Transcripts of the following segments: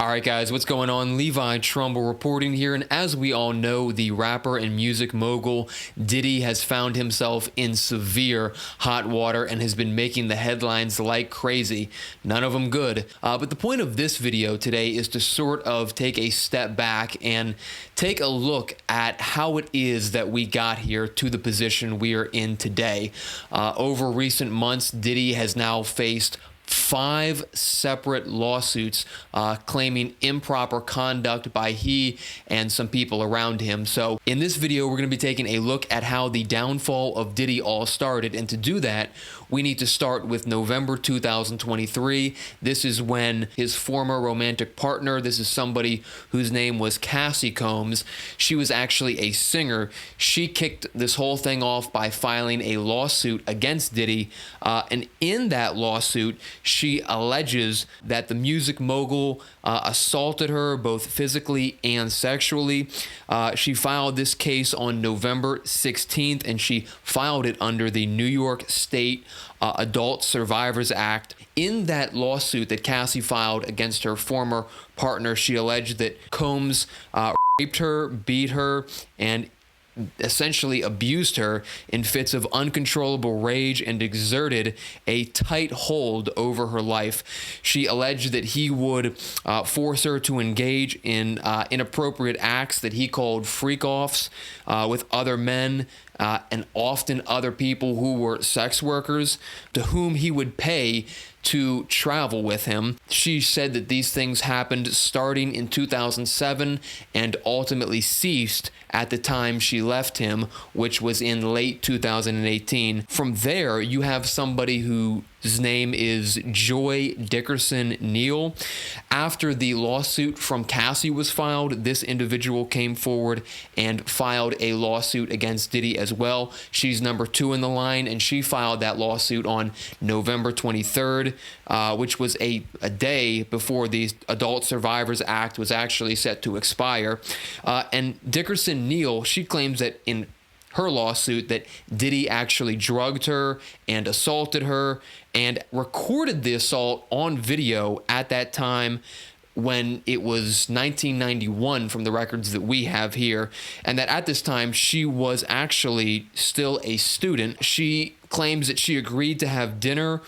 All right, guys, what's going on? Levi Trumbull reporting here, and as we all know, the rapper and music mogul Diddy has found himself in severe hot water and has been making the headlines like crazy. None of them good. But the point of this video today is to sort of take a step back and take a look at how it is that we got here to the position we are in today. Over recent months, Diddy has now faced 5 separate lawsuits claiming improper conduct by he and some people around him. So in this video, we're going to be taking a look at how the downfall of Diddy all started. And to do that, we need to start with November 2023. This is when his former romantic partner, this is somebody whose name was Cassie Combs. She was actually a singer. She kicked this whole thing off by filing a lawsuit against Diddy. And in that lawsuit, she alleges that the music mogul assaulted her both physically and sexually. She filed this case on November 16th, and she filed it under the New York State Adult Survivors Act. In that lawsuit that Cassie filed against her former partner, she alleged that Combs raped her, beat her, and essentially abused her in fits of uncontrollable rage and exerted a tight hold over her life. She alleged that he would force her to engage in inappropriate acts that he called freak-offs with other men and often other people who were sex workers to whom he would pay to travel with him. She said that these things happened starting in 2007 and ultimately ceased at the time she left him, which was in late 2018. From there, you have somebody whose name is Joy Dickerson Neal. After the lawsuit from Cassie was filed, this individual came forward and filed a lawsuit against Diddy as well. She's number 2 in the line, and she filed that lawsuit on November 23rd, which was a day before the Adult Survivors Act was actually set to expire. And Dickerson Neal, she claims that in her lawsuit that Diddy actually drugged her and assaulted her and recorded the assault on video at that time when it was 1991 from the records that we have here, and that at this time she was actually still a student. She claims that she agreed to have dinner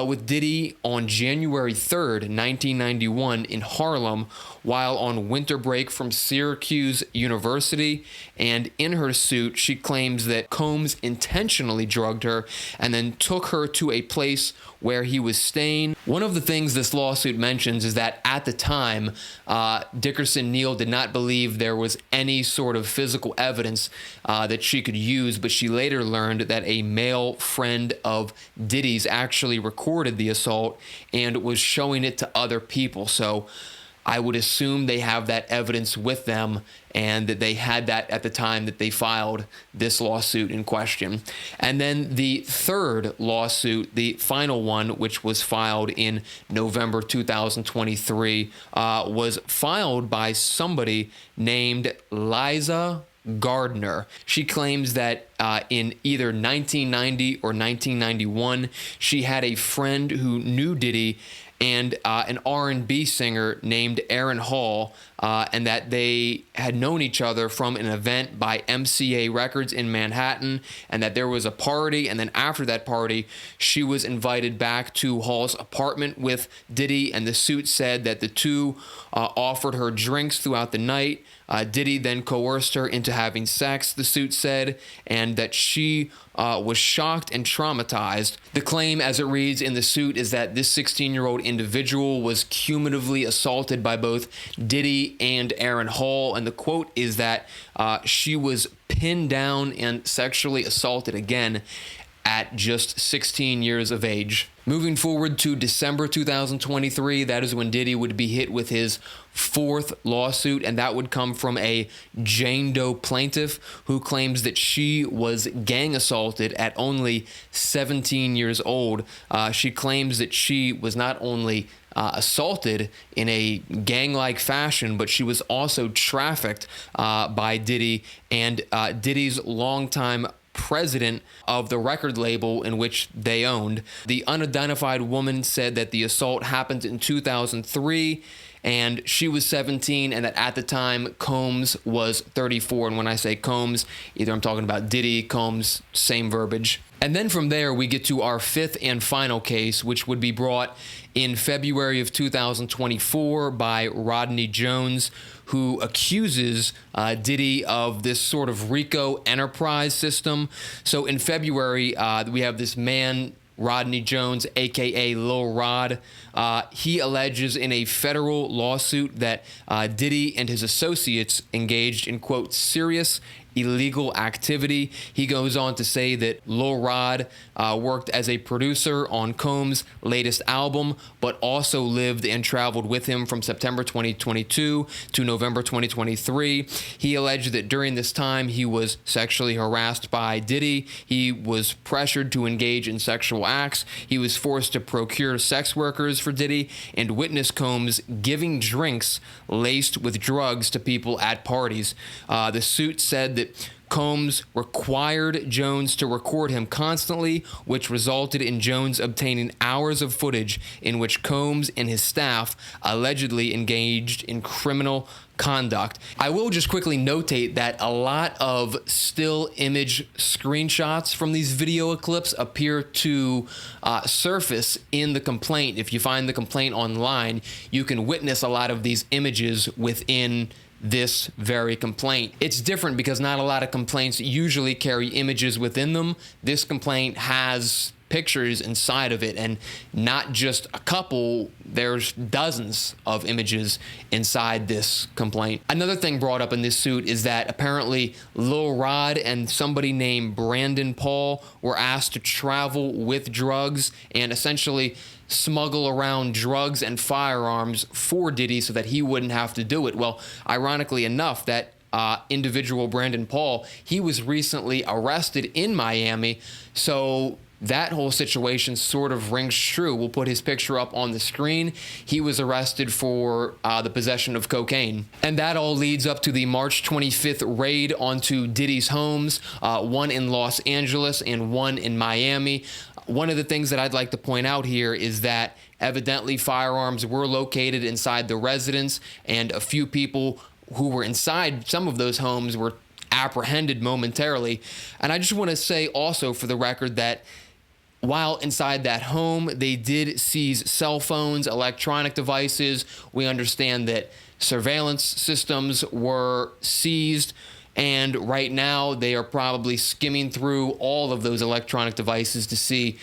with Diddy on January 3rd, 1991 in Harlem while on winter break from Syracuse University. And in her suit, she claims that Combs intentionally drugged her and then took her to a place where he was staying. One of the things this lawsuit mentions is that at the time, Dickerson Neal did not believe there was any sort of physical evidence that she could use, but she later learned that a male friend of Diddy's actually recorded the assault and was showing it to other people. So I would assume they have that evidence with them and that they had that at the time that they filed this lawsuit in question. And then the third lawsuit, the final one, which was filed in November 2023, was filed by somebody named Liza Gardner. She claims that in either 1990 or 1991, she had a friend who knew Diddy and an R&B singer named Aaron Hall, and that they had known each other from an event by MCA Records in Manhattan, and that there was a party, and then after that party, she was invited back to Hall's apartment with Diddy, and the suit said that the two offered her drinks throughout the night. Diddy then coerced her into having sex, the suit said, and that she was shocked and traumatized. The claim, as it reads in the suit, is that this 16-year-old individual was cumulatively assaulted by both Diddy and Aaron Hall, and the quote is that she was pinned down and sexually assaulted again at just 16 years of age. Moving forward to December 2023, that is when Diddy would be hit with his 4th lawsuit, and that would come from a Jane Doe plaintiff who claims that she was gang assaulted at only 17 years old. She claims that she was not only assaulted in a gang-like fashion, but she was also trafficked by Diddy and Diddy's longtime president of the record label in which they owned. The unidentified woman said that the assault happened in 2003 and she was 17, and that at the time Combs was 34. And when I say Combs, either I'm talking about Diddy, Combs, same verbiage. And then from there, we get to our fifth and final case, which would be brought in February of 2024 by Rodney Jones, who accuses Diddy of this sort of RICO enterprise system. So in February, we have this man, Rodney Jones, a.k.a. Lil Rod. He alleges in a federal lawsuit that Diddy and his associates engaged in, quote, serious illegal activity. He goes on to say that Lil Rod worked as a producer on Combs' latest album, but also lived and traveled with him from September 2022 to November 2023. He alleged that during this time he was sexually harassed by Diddy. He was pressured to engage in sexual acts. He was forced to procure sex workers for Diddy and witness Combs giving drinks laced with drugs to people at parties. The suit said that Combs required Jones to record him constantly, which resulted in Jones obtaining hours of footage in which Combs and his staff allegedly engaged in criminal conduct. I will just quickly notate that a lot of still image screenshots from these video clips appear to surface in the complaint. If you find the complaint online, you can witness a lot of these images within this very complaint. It's different because not a lot of complaints usually carry images within them. This complaint has pictures inside of it, and not just a couple, there's dozens of images inside this complaint. Another thing brought up in this suit is that apparently Lil Rod and somebody named Brandon Paul were asked to travel with drugs and essentially smuggle around drugs and firearms for Diddy so that he wouldn't have to do it. Well, ironically enough, that individual Brandon Paul, he was recently arrested in Miami, so that whole situation sort of rings true. We'll put his picture up on the screen. He was arrested for the possession of cocaine. And that all leads up to the March 25th raid onto Diddy's homes, one in Los Angeles and one in Miami. One of the things that I'd like to point out here is that evidently firearms were located inside the residence, and a few people who were inside some of those homes were apprehended momentarily. And I just want to say also for the record that while inside that home, they did seize cell phones, electronic devices. We understand that surveillance systems were seized, and right now they are probably skimming through all of those electronic devices to see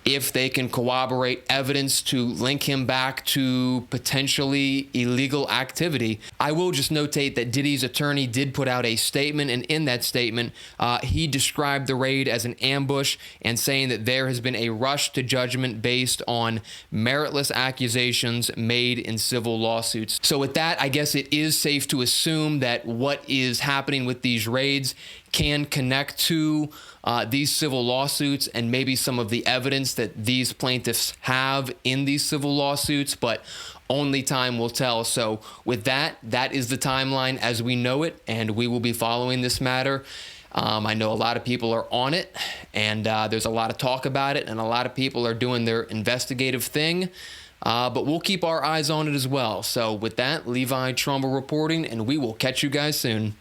if they can corroborate evidence to link him back to potentially illegal activity. I will just notate that Diddy's attorney did put out a statement, and in that statement, he described the raid as an ambush and saying that there has been a rush to judgment based on meritless accusations made in civil lawsuits. So with that, I guess it is safe to assume that what is happening with these raids can connect to these civil lawsuits and maybe some of the evidence that these plaintiffs have in these civil lawsuits, but only time will tell. So with that, that is the timeline as we know it, and we will be following this matter. I know a lot of people are on it, and there's a lot of talk about it, and a lot of people are doing their investigative thing, but we'll keep our eyes on it as well. So with that, Levi Trumbull reporting, and we will catch you guys soon.